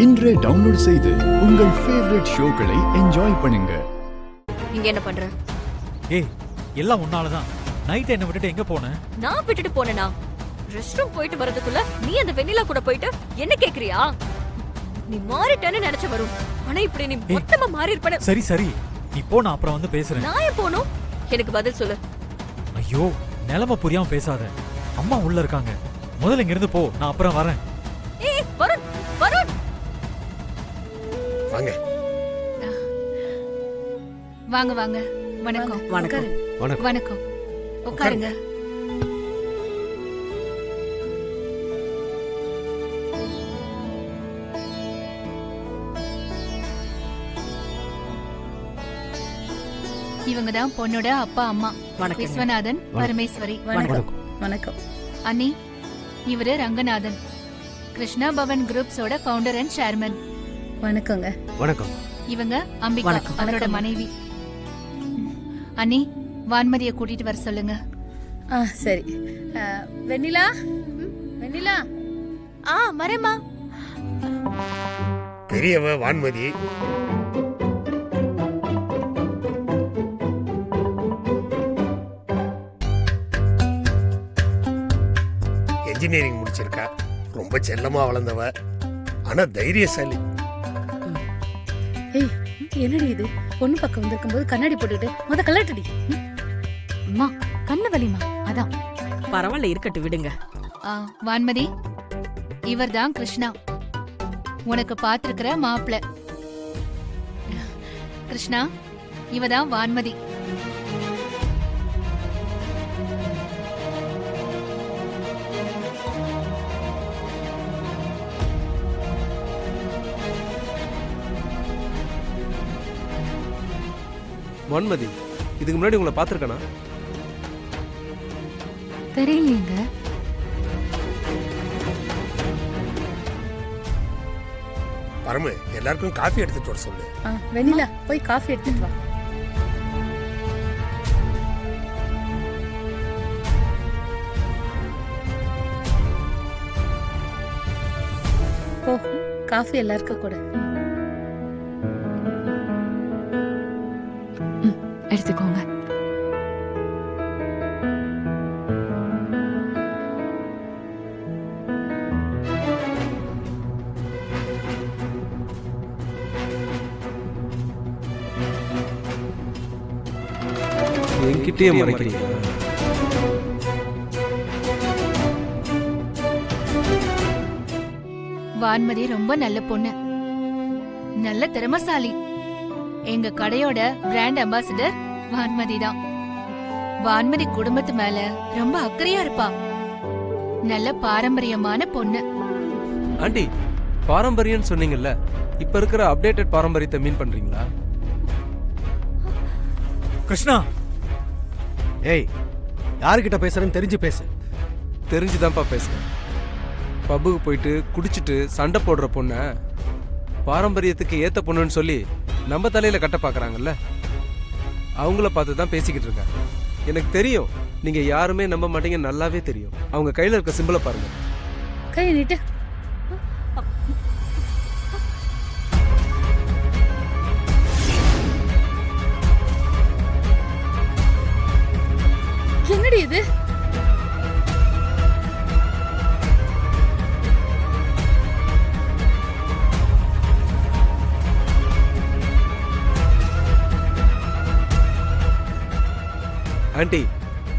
இன்றே டவுன்லோட் செய்து உங்கள் ஃபேவரட் ஷோக்களை என்ஜாய் பண்ணுங்க. இங்க என்ன பண்ற? ஏய், எல்லாம் உன்னாலதான். நைட் என்ன விட்டுட்டு எங்க போன? நான் விட்டுட்டு போனேனா? ரெஸ்ட் ரூம் போயிட்டு வரதுக்குள்ள நீ அந்த வெண்ணிலா கூட போயிட்டு என்ன கேக்குறியா? நீ மாறிட்டேன்னு நினைச்ச வரும். ஆனா இப்படி நீ மொத்தமா மாறி இருப்பன. சரி சரி, நீ போ, நான் அப்புறம் வந்து பேசுறேன். நான் ஏன் போணும்? எனக்கு பதில் சொல்லு. ஐயோ, நிலைமை புரியாம பேசாத. அம்மா உள்ள இருக்காங்க. முதல்ல இங்க இருந்து போ, நான் அப்புறம் வரேன். ஏய் வருண், வருண் வாங்க வாங்க வாங்க. வணக்கம். வணக்கம். வணக்கம். வணக்கம். உட்காருங்க. இவங்க தான் பொண்ணோட அப்பா அம்மா. விஸ்வநாதன், பரமேஸ்வரி. வணக்கம். வணக்கம். அண்ணி, இவரு ரங்கநாதன், கிருஷ்ணா பவன் குரூப்ஸோட ஃபவுண்டர் அண்ட் சேர்மன். வணக்கங்க. வணக்கம். இவங்க அம்பிகா, அவரோட மனைவி. அண்ணி, வான்மதியை கூட்டிட்டு வர சொல்லுங்க. சரி. வெண்ணிலா, வெண்ணிலா. வரேம்மா. பெரியவ வான்மதி. இன்ஜினியரிங் முடிச்சிருக்கா. ரொம்ப செல்லமா வளர்ந்தவ, ஆனா தைரியசாலி. ஏய், என்னடி இது? பொண்ணு பக்கம் வந்திருக்கும் போது கண்ணாடி போட்டுட்டு கலட்டடி. அம்மா, கண்ணு வலிமா, அதான். பரவாயில்ல, இருக்கட்டு, விடுங்க. வான்மதி, இவர்தான் கிருஷ்ணா, உனக்கு பாத்திருக்கிற மாப்பிள்ள. கிருஷ்ணா, இவதான் வான்மதி. வான்மதி, இதுக்கு முன்னாடி உங்களை பார்த்திருக்கனா? தெரியலீங்க. பரமு, எல்லாருக்கும் காஃபி எடுத்துட்டு வர சொல்லு. வெண்ணிலா, போய் காஃபி எடுத்துட்டு வா. போ, காஃபி எல்லாருக்கும் கூட. எடுத்துக்கோங்க. என்கிட்டயே மறைக்கிறீங்க. வான்மதி ரொம்ப நல்ல பொண்ணு, நல்ல திறமசாலி. எங்க கடையோட பிராண்ட் அம்பாசிடர் வான்மதி தான். வான்மதி குடும்பத்து மேல ரொம்ப அக்கறையா இருப்பா. நல்ல பாரம்பரியமான பொண்ணு. ஆண்டி, பாரம்பரியம் சொன்னீங்கல்ல, இப்ப இருக்கிற அப்டேட்டட் பாரம்பரியத்தை மீன் பண்றீங்களா? கிருஷ்ணா, ஏய், யாருக்கிட்ட பேசுறேன்னு தெரிஞ்சு பேசு. தெரிஞ்சுதான்ப்பா பேசுறேன். பப்புக்கு போயிட்டு குடிச்சிட்டு சண்டை போடுற பொண்ண பாரம்பரியத்துக்கு ஏத்த பொண்ணுன்னு சொல்லி நம்ம தலையில கட்ட பாக்குறாங்கல்ல, அவங்கள பார்த்து தான் பேசிக்கிட்டு இருக்கேன். எனக்கு தெரியும், நீங்க யாருமே நம்ப மாட்டீங்க, நல்லாவே தெரியும். அவங்க கையில இருக்க சிம்பிளை பாருங்க. கை நீட்டு. என்னடி இது? ஆண்டி,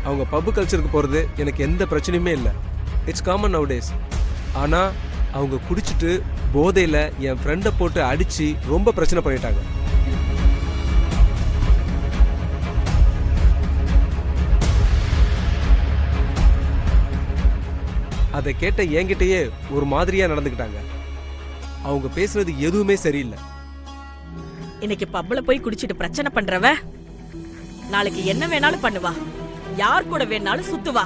அவங்க பப்பு கல்ச்சருக்கு போறது எனக்கு எந்த பிரச்சனையுமே இல்லை. It's common now days. ஆனா அவங்க குடிச்சிட்டு போதையில என் ஃப்ரெண்டை போட்டு அடிச்சு ரொம்ப பிரச்சனை பண்ணிட்டாங்க. அதை கேட்ட என்கிட்டயே ஒரு மாதிரியா நடந்துக்கிட்டாங்க. அவங்க பேசுறது எதுவுமே சரியில்லை. இன்னைக்கு பப்ல போய் குடிச்சிட்டு பிரச்சனை பண்றவ நாளைக்கு என்ன வேணாலும் பண்ணுவா, யார் கூட வேணாலும் சுத்துவா.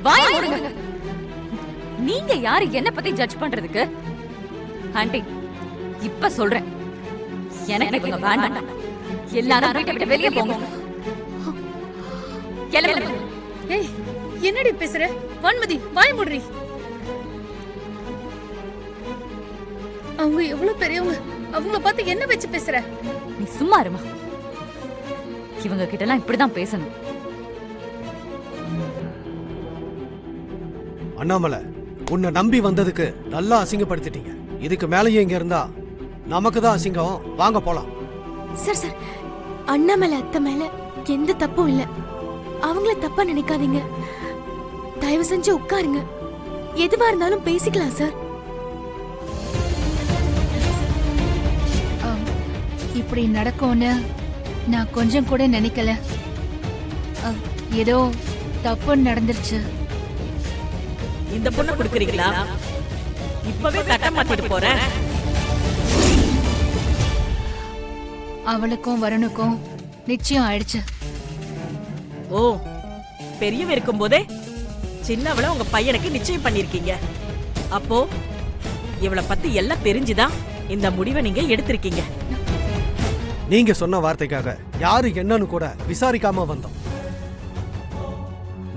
வாய மூடுங்க. நீங்க யாரு என்ன பத்தி ஜட்ஜ் பண்றதுக்கு? ஆண்டி, இப்ப சொல்றேன், எனக்கு இவங்க வேண்டாம். எல்லாரும் வீட்டை விட்டு வெளியே போங்க. கிளம்புங்க. ஏய், என்னடி பேசுற? வான்மதி, வாய் மூடுறி. அவங்க எவ்வளவு பெரியவங்க, அவங்கள பார்த்து என்ன வச்சு பேசுற? நீ சும்மா இருமா. இவங்க கிட்ட எல்லாம் இப்படிதான் பேசணும். அண்ணாமலை, உன்னை நம்பி வந்ததுக்கு நல்லா அசிங்கப்படுத்திட்டீங்க. இதுக்கு மேலேயும் இங்க இருந்தா நமக்கு தான் அசிங்கம். வாங்க போலாம். சார் சார், அண்ணாமலை அத்தை மேல எந்த தப்பும் இல்ல. அவங்கள தப்பா நினைக்காதீங்க. தயவு செஞ்சு உட்காருங்க. எதுவா இருந்தாலும் பேசிக்கலாம் சார். இப்படி நடக்கும்னு நான் கொஞ்சம் கூட நினைக்கல. ஏதோ தப்பு நடந்துருச்சு. இந்த பொண்ணை கொடுக்குறீங்களா? இப்பவே தட்ட மாத்திட்டு போறேன். அவளுக்கும் வருணுக்கும் நிச்சயம் ஆயிடுச்சு. ஓ, பெரியவ இருக்கும் போதே சின்னவள உங்க பையனுக்கு நிச்சயம் பண்ணிருக்கீங்க. அப்போ இவளை பத்தி எல்லாம் தெரிஞ்சுதான் இந்த முடிவை நீங்க எடுத்திருக்கீங்க. நீங்க சொன்ன வார்த்தைக்காக யாரு என்னன்னு கூட விசாரிக்காம வந்தோம்.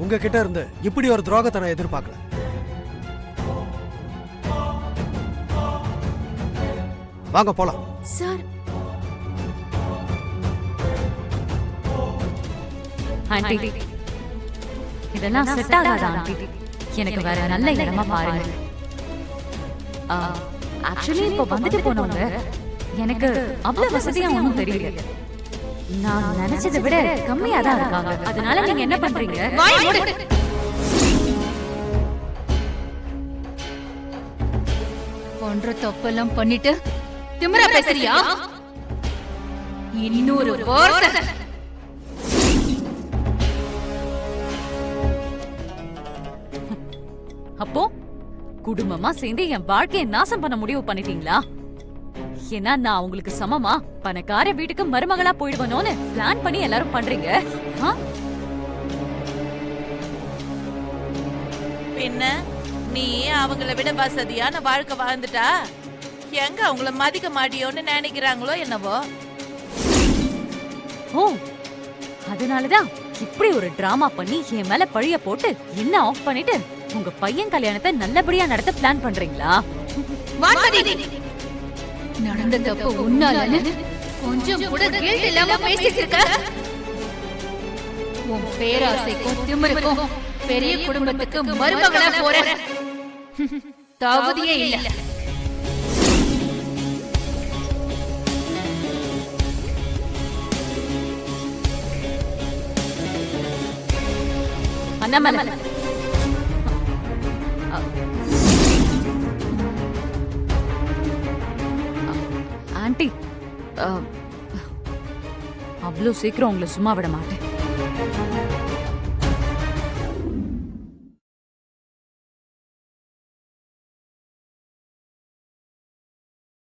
உங்ககிட்ட இருந்து இப்படி ஒரு துரோகத்தை நான் எதிர்பார்க்கல. வாங்க போலாம். சார், ஆண்டி, இதெல்லாம் செட் ஆகாதா ஆண்டி? எனக்கு வேற நல்ல இடமா பாருங்க. ஆக்சுவலி இப்போ வந்துட்டு போனவங்க எனக்கு அவ்வளவு வசதியா ஒன்றும் தெரியல. நான் நினைச்சதை விட கம்மியா தான் இருக்காங்க. அதனால நீங்க என்ன பண்றீங்க? போன்ற தப்பெல்லாம் பண்ணிட்டு திமிரா பேசுறியா? இன்னொரு வார்த்தை. அப்போ குடும்பமா சேர்ந்து என் வாழ்க்கையை நாசம் பண்ண முடிவு பண்ணிட்டீங்களா? ஏன்னா நான் உங்களுக்கு சமமா பணக்கார வீட்டுக்கு மருமகளா போயிடுவனோன்னு பிளான் பண்ணி எல்லாரும் பண்றீங்க. பின்ன நீ அவங்கள விட வசதியான வாழ்க்கை வாழ்ந்துட்டா எங்க அவங்கள மதிக்க மாட்டியோன்னு நினைக்கிறாங்களோ என்னவோ. ஓ, அதனாலதான் இப்படி ஒரு டிராமா பண்ணி என் மேல பழிய போட்டு என்ன ஆஃப் பண்ணிட்டு உங்க பையன் கல்யாணத்தை நல்லபடியா நடத்த பிளான் பண்றீங்களா? நடந்த தப்பு உன்னாலன்னு கொஞ்சம் கூட கில்ட் இல்லாம பேசிட்டு இருக்க. உன் பேராசைக்கும் திமிருக்கும் பெரிய குடும்பத்துக்கு மருமகளா போற தகுதியே இல்ல. அண்ணாமலை, ஆண்டி, அவ்வளவு சீக்கிரம் உங்களை சும்மா விட மாட்டேன்.